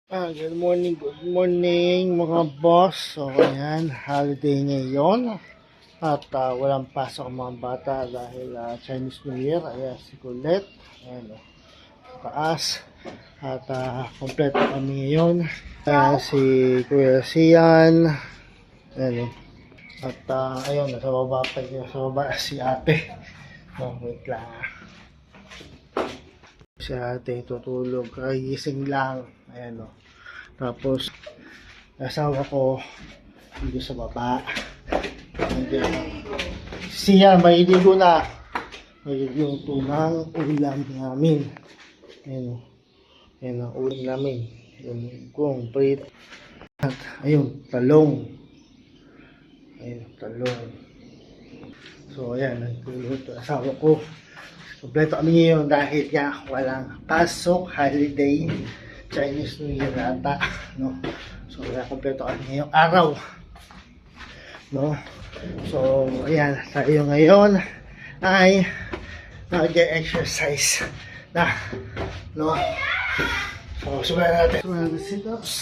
Good morning mga boss. So, ayan, holiday ngayon. At walang pasok ang mga bata dahil Chinese New Year. Ayan, si Colette. Ayan, taas. At kompleto kami ngayon. Si Kuya Sian. Ayan, at ayun, nasa baba pa yun. Nasa baba si ate. No, wait lang. Si ate tutulog. Kagising lang. Ayan, no. Tapos, asawa ko dito sa baba. Siya, may ligo na. May luto ng ulam namin. Ayan, ayan ang ulam namin. Yung kung prit. At ayun, talong. Ayun, talong. So, ayan, nagtuluto asawa ko. Kompleto kami ngayon dahil nga walang pasok, holiday, Chinese New Year ata, no? So, kompleto kami ngayong araw, no? So, ayan, tayo ngayon ay nag-exercise na, no? So, sumayan natin. Sumayan natin sit-ups.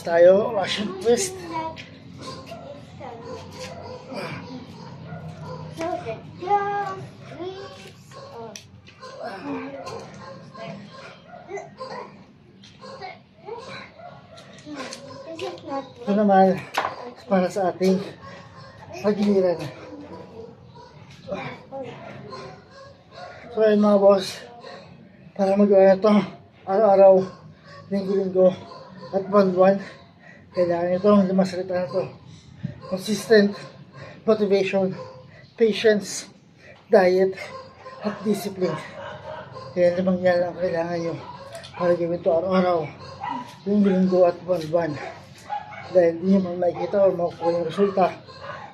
Tayo, wash and twist. Ito naman para sa ating pagiliran. So ayun mga boss, para magawa ito araw-araw, linggo-linggo at buwan-buwan, kailangan itong limang salita na ito: consistent, motivation, patience, diet, at discipline. Kaya limang yan lang kailangan nyo para gawin ito araw-araw, linggo-linggo at buwan-buwan. Dahil hindi nyo man makikita o makukuha yung resulta,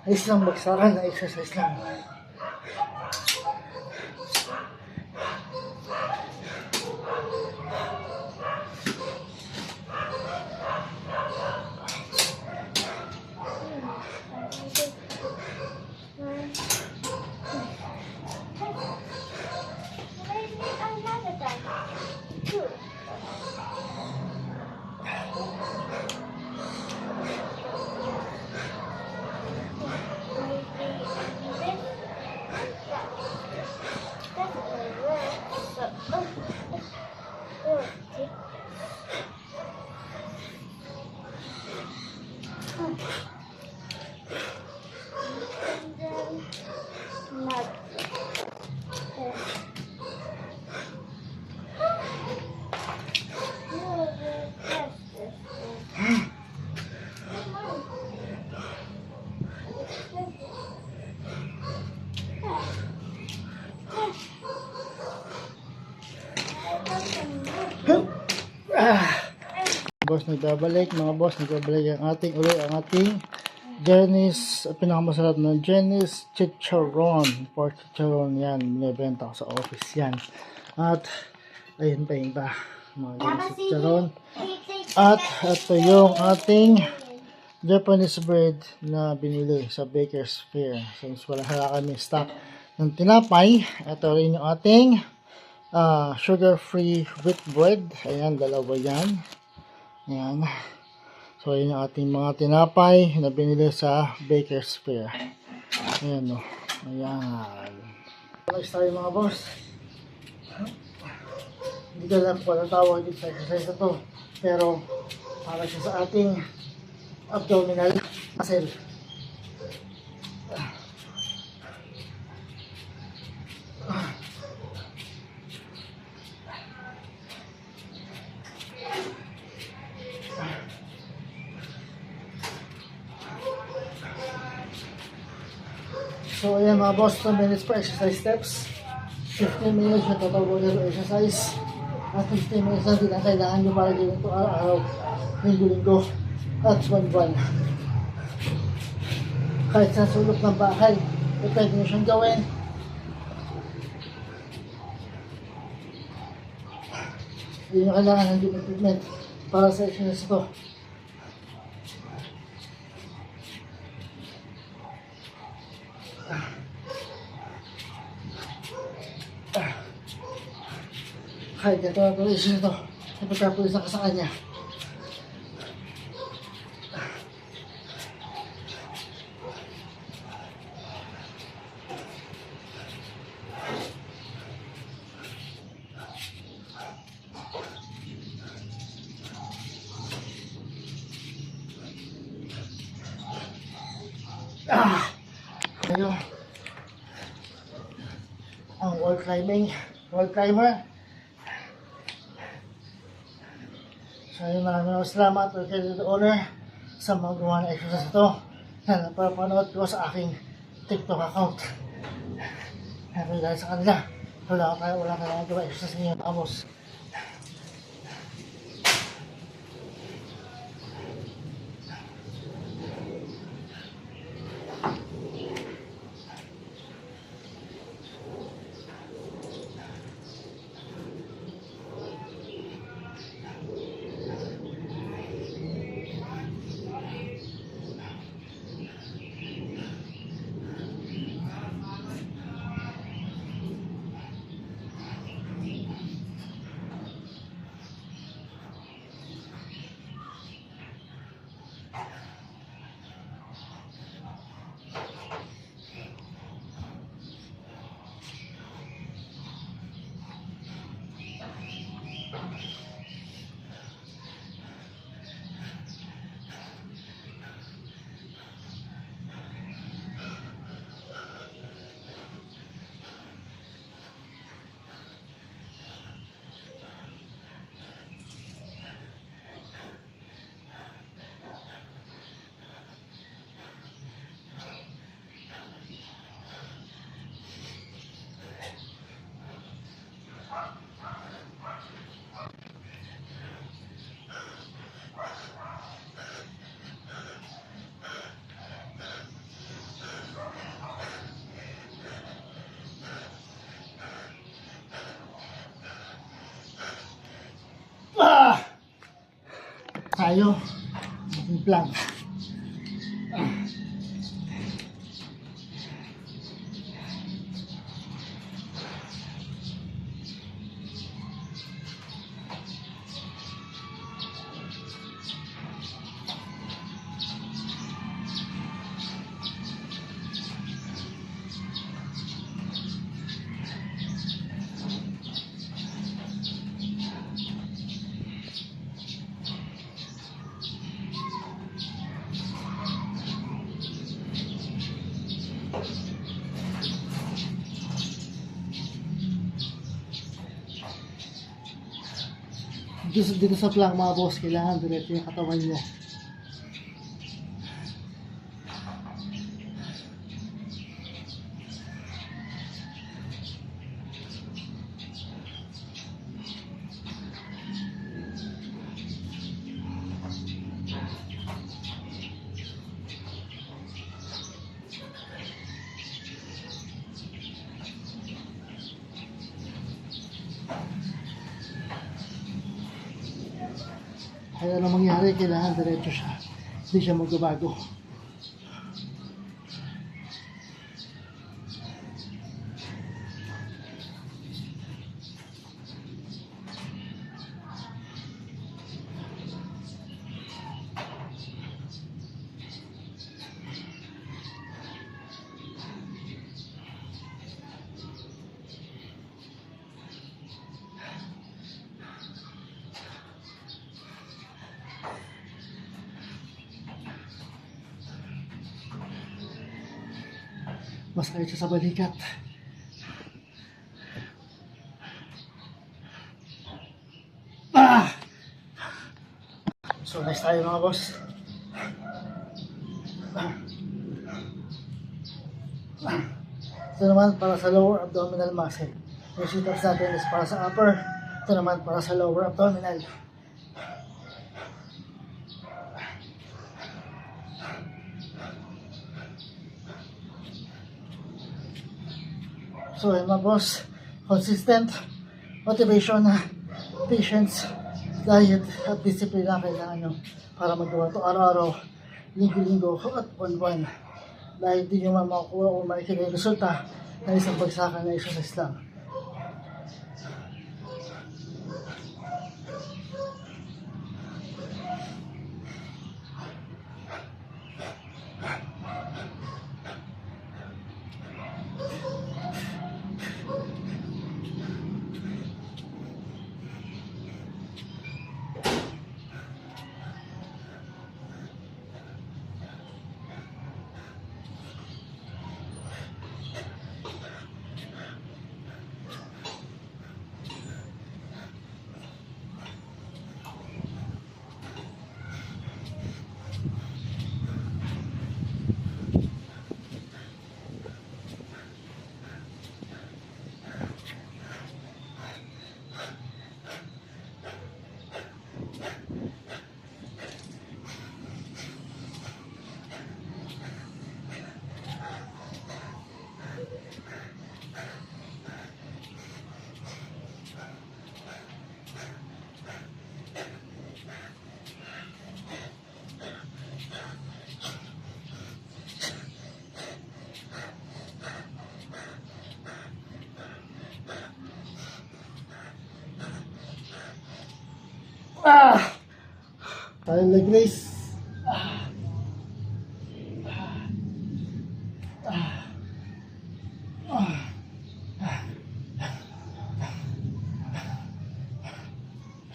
ay isang bagsakan na exercise lang. Boss, nagbabalik mga boss, nagbabalik ang ating Jenny's, pinakamasarap na Jenny's Chicharon, pork chicharon. Yan, binibenta ko sa office yan. At ayun pa yung iba, mga Jenny's Chicharon. At ito yung ating Japanese bread na binili sa Baker's Fair. Since wala kami stock ng tinapay, ito rin yung ating sugar-free wheat bread. Ayan, dalawa yan. Ayan. So, yun yung ating mga tinapay na binili sa Baker's Fair. Ayan, o. Ayan. Alas tayo mga boss. Hindi ko alam kung anong tawag dito sa exercise na to. Pero, para siya sa ating abdominal muscle. So, ayan mga boss, 2 minutes per exercise steps. 15 minutes na total body exercise. At 15 minutes na din ang kailangan nyo para gawin ito araw-araw, linggo-linggo, at buwan-buwan. Kahit sa sulok ng bahay, pwede nyo siyang gawin. Hindi nyo kailangan ng gym equipment para sa exercise ito. Kahit ito ang tulisyon ito, ipagkapulisan ka sa kanya. Ayo. Ang wall climber. So, yun, maraming salamat kay the owner sa magawa ng exercise ito na napapanood ko sa aking TikTok account. Pero dahil sa kanila, wala tayo gawa exercise ngayon, amos. Tayo, plank. Dito sa plank mga boss, kailangan diretso yung katawan nyo. Kaya ano mangyari, kailangan diretso siya. Hindi siya magbabago. Masakit siya sa balikat. So, next tayo mga boss. Ito naman para sa lower abdominal muscle. Yung sit-ups natin is para sa upper. Ito naman para sa lower abdominal. So, yun mga boss, consistent motivation, patience, diet, at discipline lang kailangan nyo para magawa ito araw-araw, linggo-linggo, at buwan-buwan. Dahil hindi nyo makukuha o makikita yung resulta ng isang bagsakan na exercise lang. Tayo leg raise.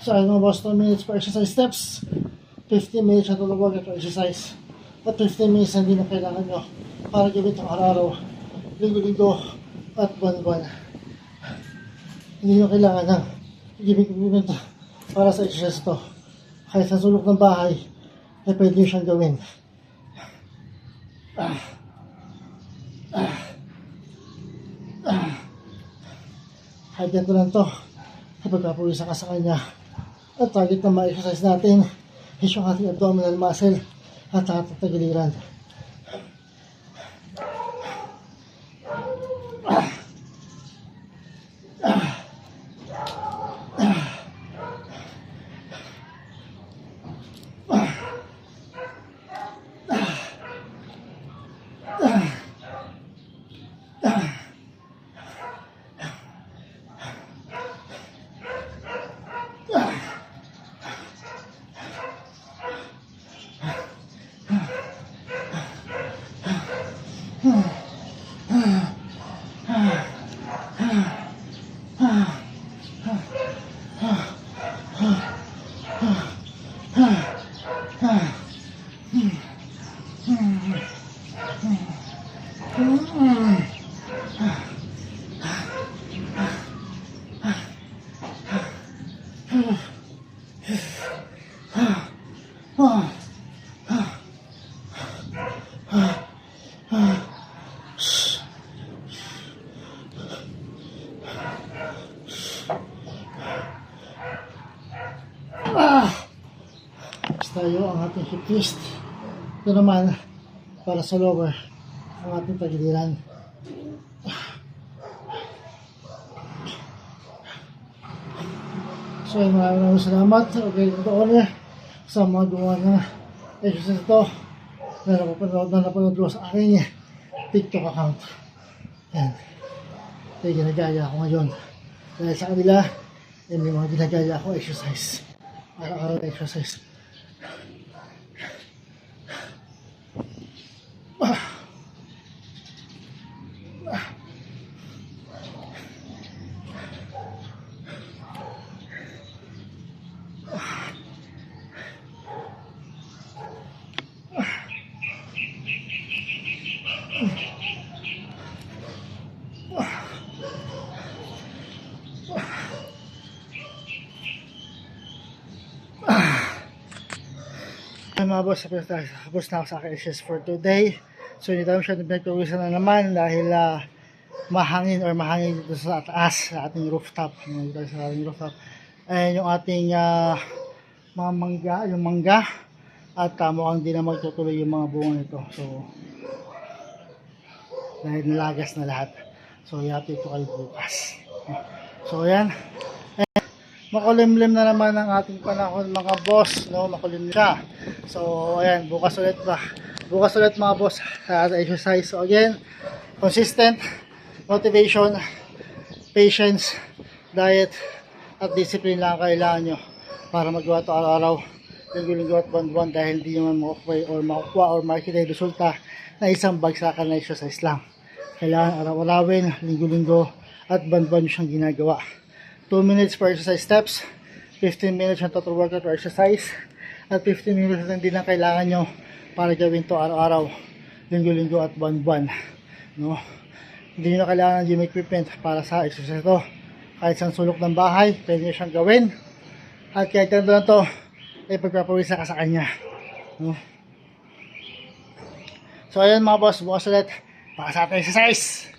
So, ano boss, 2 minutes per exercise steps. 15 minutes na tulog ito exercise. At 15 minutes na hindi na kailangan nyo para gawin itong araw-araw, linggo-linggo, at buwan-buwan. Hindi nyo kailangan ng gimmick para sa exercise ito. Kahit sa sulok ng bahay, ay pwede nyo siyang gawin. Kahit ganito lang ito, kapag kapulisa ka sa kanya. At target na ma-exercise natin is yung ating abdominal muscle at ating tagiliran. Tayo ang ating hip twist. Ito naman para sa lower ang ating tagiliran. So maraming salamat. Okay, ito owner. sa mga gawa na exercise ito na napapanood ko sa aking TikTok account. Yan. Kaya ginagaya ko ngayon. Dahil sa kanila, may mga ginagaya ko exercise. Araw-araw na exercise. Mga boss, tapos na ako sa aking exercise for today. So hindi tayo masyadong pinagpawisan na naman dahil mahangin dito sa taas sa ating rooftop. Dito sa ating rooftop. Ayan yung ating mga mangga. At mukhang di na magtutuloy yung mga bunga nito. So dahil nalagas na lahat. So i-update ko kayo bukas. So ayan. Makulimlim na naman ang ating panahon mga boss, no? Makulimlim siya. So ayan, bukas ulit mga boss sa exercise. So again, consistent, motivation, patience, diet, at discipline lang kailangan nyo para magawa ito araw-araw, linggo-linggo at buwan-buwan, dahil hindi naman makukuha or makikita yung resulta na isang bagsakan na exercise lang. Kailangan araw-arawin, linggo-linggo at buwan-buwan nyo siyang ginagawa. 2 minutes per exercise steps, 15 minutes ng total workout or exercise, at 15 minutes din ang kailangan nyo para gawin to araw-araw, linggo-linggo at buwan-buwan. No? Hindi nyo na kailangan ng gym equipment para sa exercise to. Kahit sa sulok ng bahay, pwede nyo siyang gawin. At kahit nandun to, ay pagpapawisa ka sa kanya. No? So ayun mga boss, bukas ulit para sa ating exercise.